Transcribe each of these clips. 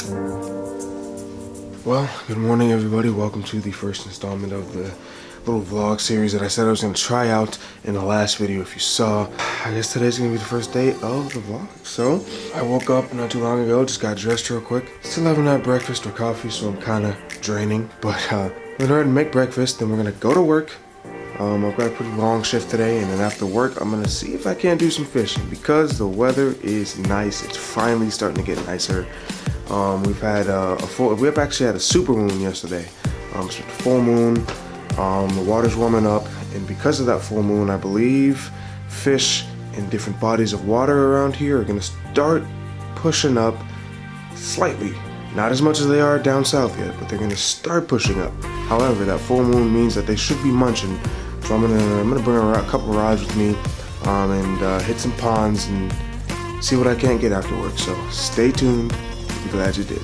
Well, good morning everybody. Welcome to the first installment of the little vlog series that I said I was going to try out in the last video. If you saw, I guess today's going to be the first day of the vlog. So, I woke up not too long ago, just got dressed real quick. Still haven't had breakfast or coffee, so I'm kind of draining. But we're going to go ahead and make breakfast, then we're going to go to work. I've got a pretty long shift today, and then after work, I'm going to see if I can't do some fishing. Because the weather is nice, it's finally starting to get nicer. We've had we've actually had a super moon yesterday. So the full moon, the water's warming up, and because of that full moon, I believe fish in different bodies of water around here are gonna start pushing up slightly. Not as much as they are down south yet, but they're gonna start pushing up. However, that full moon means that they should be munching. So I'm gonna bring a couple rods with me, and hit some ponds and see what I can't get after work. So stay tuned. I'm glad you did.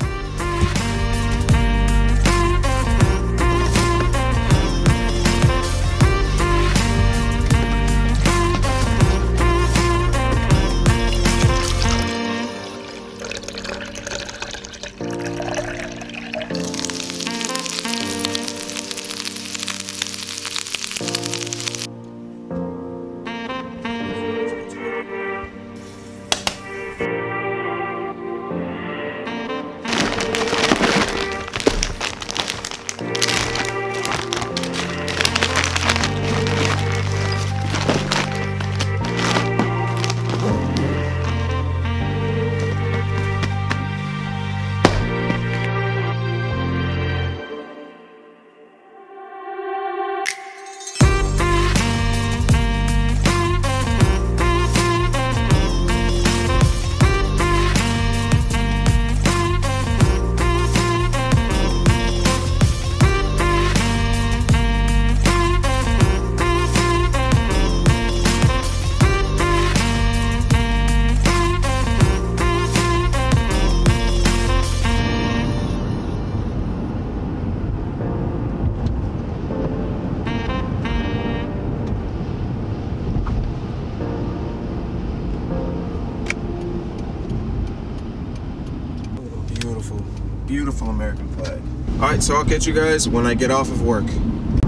Beautiful American flag. Alright, so I'll catch you guys when I get off of work.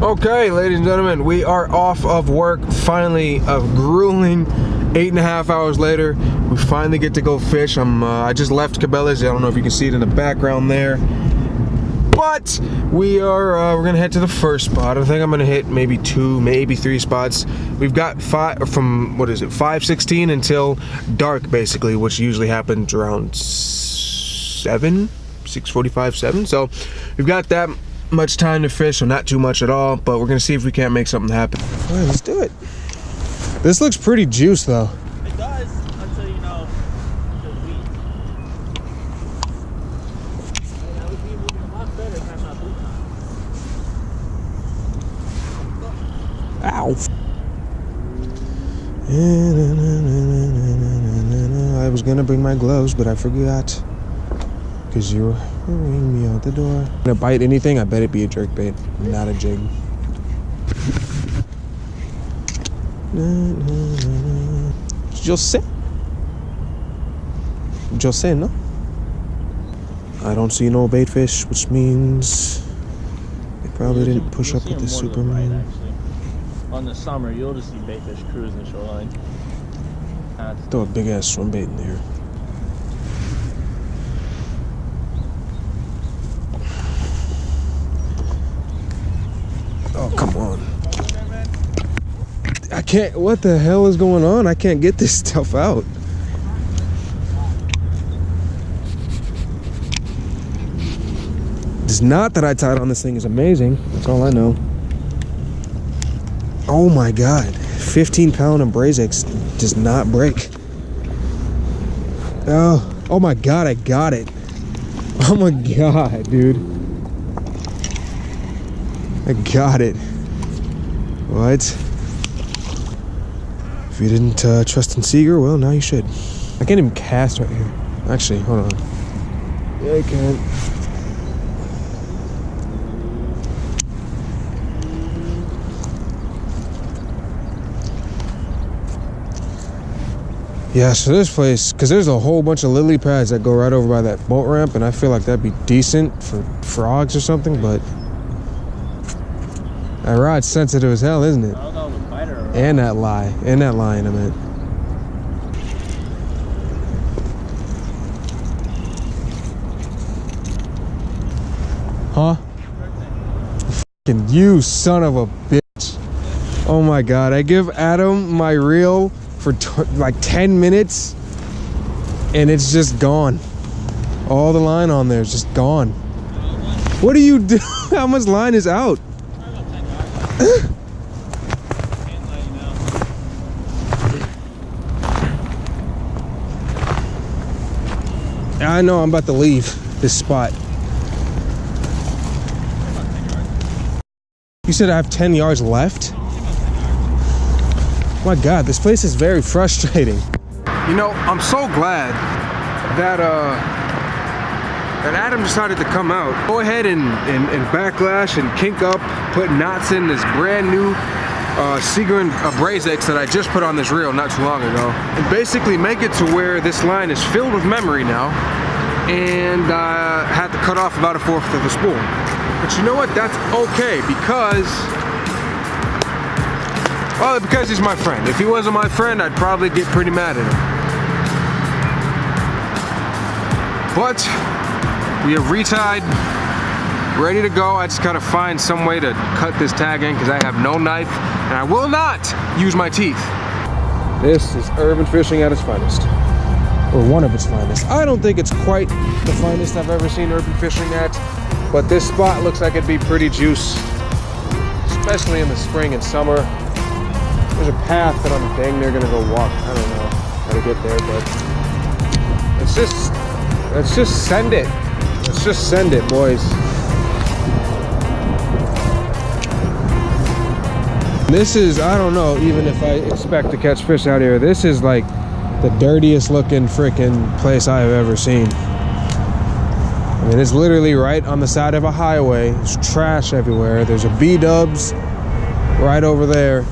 Okay, ladies and gentlemen, we are off of work. Finally, a grueling 8.5 hours later, we finally get to go fish. I just left Cabela's. I don't know if you can see it in the background there. But we're gonna head to the first spot. I think I'm gonna hit maybe 2, maybe 3 spots. We've got 5:16 until dark, basically, which usually happens around 6:45, 7. So we've got that much time to fish, so not too much at all, but we're gonna see if we can't make something happen. All right, let's do it. This looks pretty juiced though. It does, until you know the wheat. And I would be moving a lot better if I'm not Ow. I was gonna bring my gloves, but I forgot. Because you were hurrying me out the door. Gonna bite anything? I bet it be a jerkbait, not a jig. Jose? Jose, no? I don't see no bait fish, which means they probably didn't push up with the Superman. Right, on the summer, you'll just see bait fish cruising the shoreline. Throw a big ass swim bait in there. Oh, come on. I can't, what the hell is going on? I can't get this stuff out. It's not that I tied on this thing is amazing. That's all I know. Oh my God. 15-pound Abrazex does not break. Oh my God, I got it. Oh my God, dude. I got it. What? If you didn't trust in Seeger, well, now you should. I can't even cast right here. Actually, hold on. Yeah, I can. Yeah, so this place, because there's a whole bunch of lily pads that go right over by that boat ramp, and I feel like that'd be decent for frogs or something, but that rod's sensitive as hell, isn't it? I don't know, the biter. And that lion, I meant. Huh? Fucking you son of a bitch. Oh my god, I give Adam my reel for like 10 minutes and it's just gone. All the line on there is just gone. What do you do? How much line is out? I know I'm about to leave this spot. You said I have 10 yards left? My God, this place is very frustrating. You know, I'm so glad that that Adam decided to come out. Go ahead and backlash and kink up, put knots in this brand new Seagrin Abrazex that I just put on this reel not too long ago. And basically make it to where this line is filled with memory now. And had to cut off about 1/4 of the spool. But you know what? That's okay because, well, because he's my friend. If he wasn't my friend, I'd probably get pretty mad at him. But we have retied, ready to go. I just gotta find some way to cut this tag in because I have no knife and I will not use my teeth. This is urban fishing at its finest. Or one of its finest. I don't think it's quite the finest I've ever seen urban fishing at, but this spot looks like it'd be pretty juice, especially in the spring and summer. There's a path that I'm dang near gonna go walk. I don't know how to get there, but let's just send it. Let's just send it, boys. This is, I don't know, even if I expect to catch fish out here, this is like the dirtiest looking freaking place I have ever seen. I mean, it's literally right on the side of a highway. There's trash everywhere. There's a B-dubs right over there.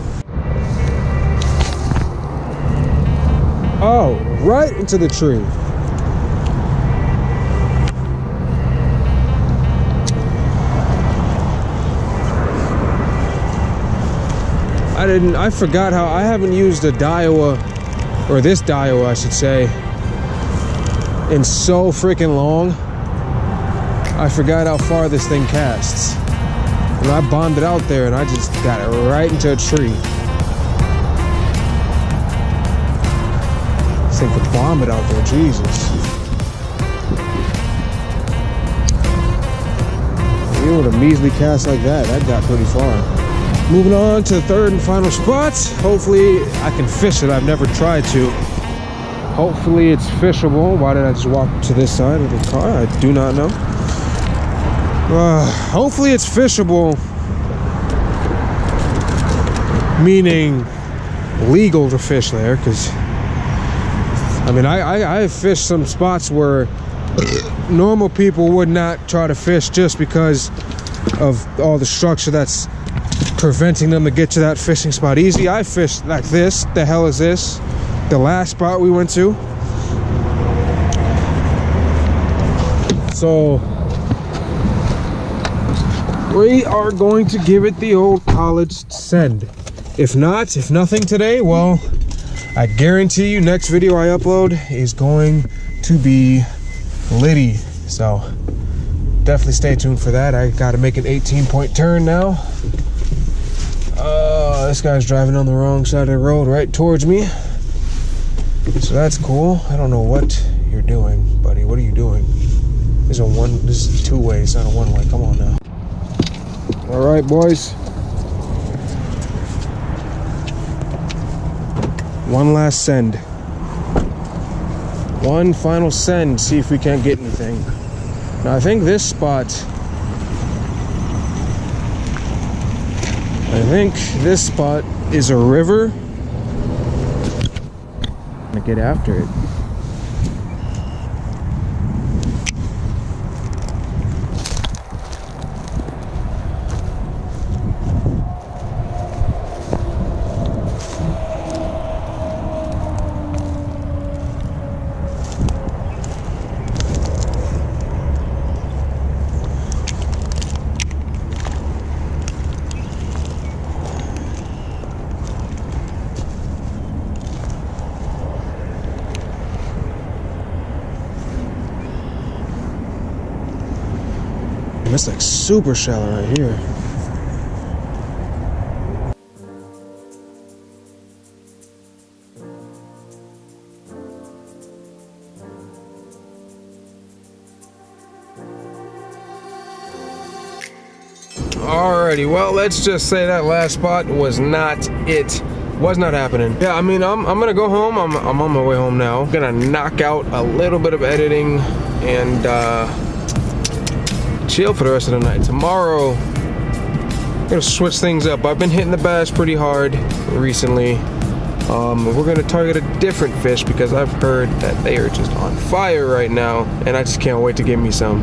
Oh, right into the tree. I forgot how I haven't used a Daiwa, or this Daiwa I should say, in so freaking long. I forgot how far this thing casts. And I bombed it out there and I just got it right into a tree. This thing could bomb it out there, Jesus. Even with a measly cast like that, that got pretty far. Moving on to the third and final spot. Hopefully I can fish it. I've never tried to. Hopefully it's fishable. Why did I just walk to this side of the car? I do not know. Hopefully it's fishable. Meaning legal to fish there, because I mean I have fished some spots where normal people would not try to fish just because of all the structure that's preventing them to get to that fishing spot easy. I fished like this. The hell is this? The last spot we went to. So we are going to give it the old college send. If nothing today, well, I guarantee you next video I upload is going to be litty. So definitely stay tuned for that. I got to make an 18-point turn now. This guy's driving on the wrong side of the road right towards me. So that's cool. I don't know what you're doing, buddy. What are you doing? This is two-way, it's not a one-way. Come on now. All right, boys. One last send. One final send, see if we can't get anything. Now I think this spot, is a river. I'm gonna get after it. it's like super shallow right here. Alrighty, well, let's just say that last spot was not it. Was not happening. Yeah, I mean, I'm gonna go home. I'm on my way home now. Gonna knock out a little bit of editing and chill for the rest of the night. Tomorrow, I'm gonna switch things up. I've been hitting the bass pretty hard recently. We're gonna target a different fish because I've heard that they are just on fire right now, and I just can't wait to get me some.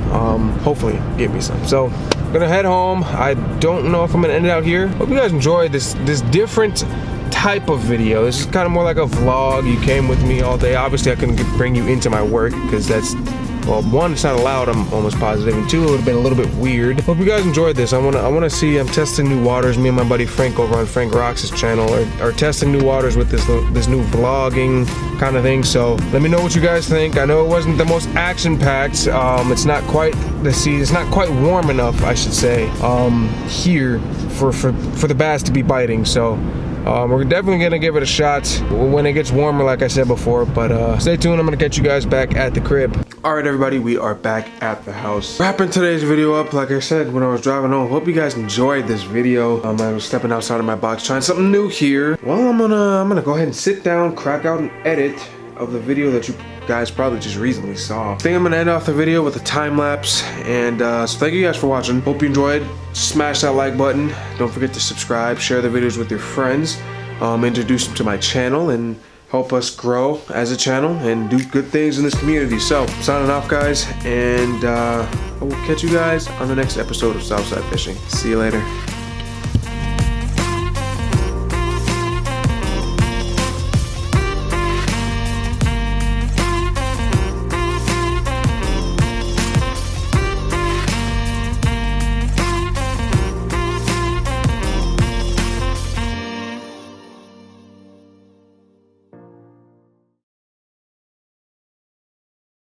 Hopefully, get me some. So, I'm gonna head home. I don't know if I'm gonna end it out here. Hope you guys enjoyed this different type of video. This is kind of more like a vlog. You came with me all day. Obviously, I couldn't bring you into my work because that's, well, one, it's not allowed, I'm almost positive, and two, it would have been a little bit weird. Hope you guys enjoyed this. I wanna see, I'm testing new waters. Me and my buddy Frank over on Frank Rocks' channel are testing new waters with this new vlogging kind of thing. So let me know what you guys think. I know it wasn't the most action-packed. It's not quite it's not quite warm enough, I should say, here for the bass to be biting. So we're definitely gonna give it a shot when it gets warmer, like I said before. But stay tuned. I'm gonna catch you guys back at the crib. All right, everybody, we are back at the house. Wrapping today's video up, like I said when I was driving home. Hope you guys enjoyed this video. I was stepping outside of my box, trying something new here. Well, I'm gonna go ahead and sit down, crack out an edit of the video that you guys probably just recently saw. I think I'm gonna end off the video with a time lapse, and so thank you guys for watching. Hope you enjoyed. Smash that like button. Don't forget to subscribe, share the videos with your friends, introduce them to my channel, and help us grow as a channel and do good things in this community. So, signing off, guys, and I will catch you guys on the next episode of Southside Fishing. See you later.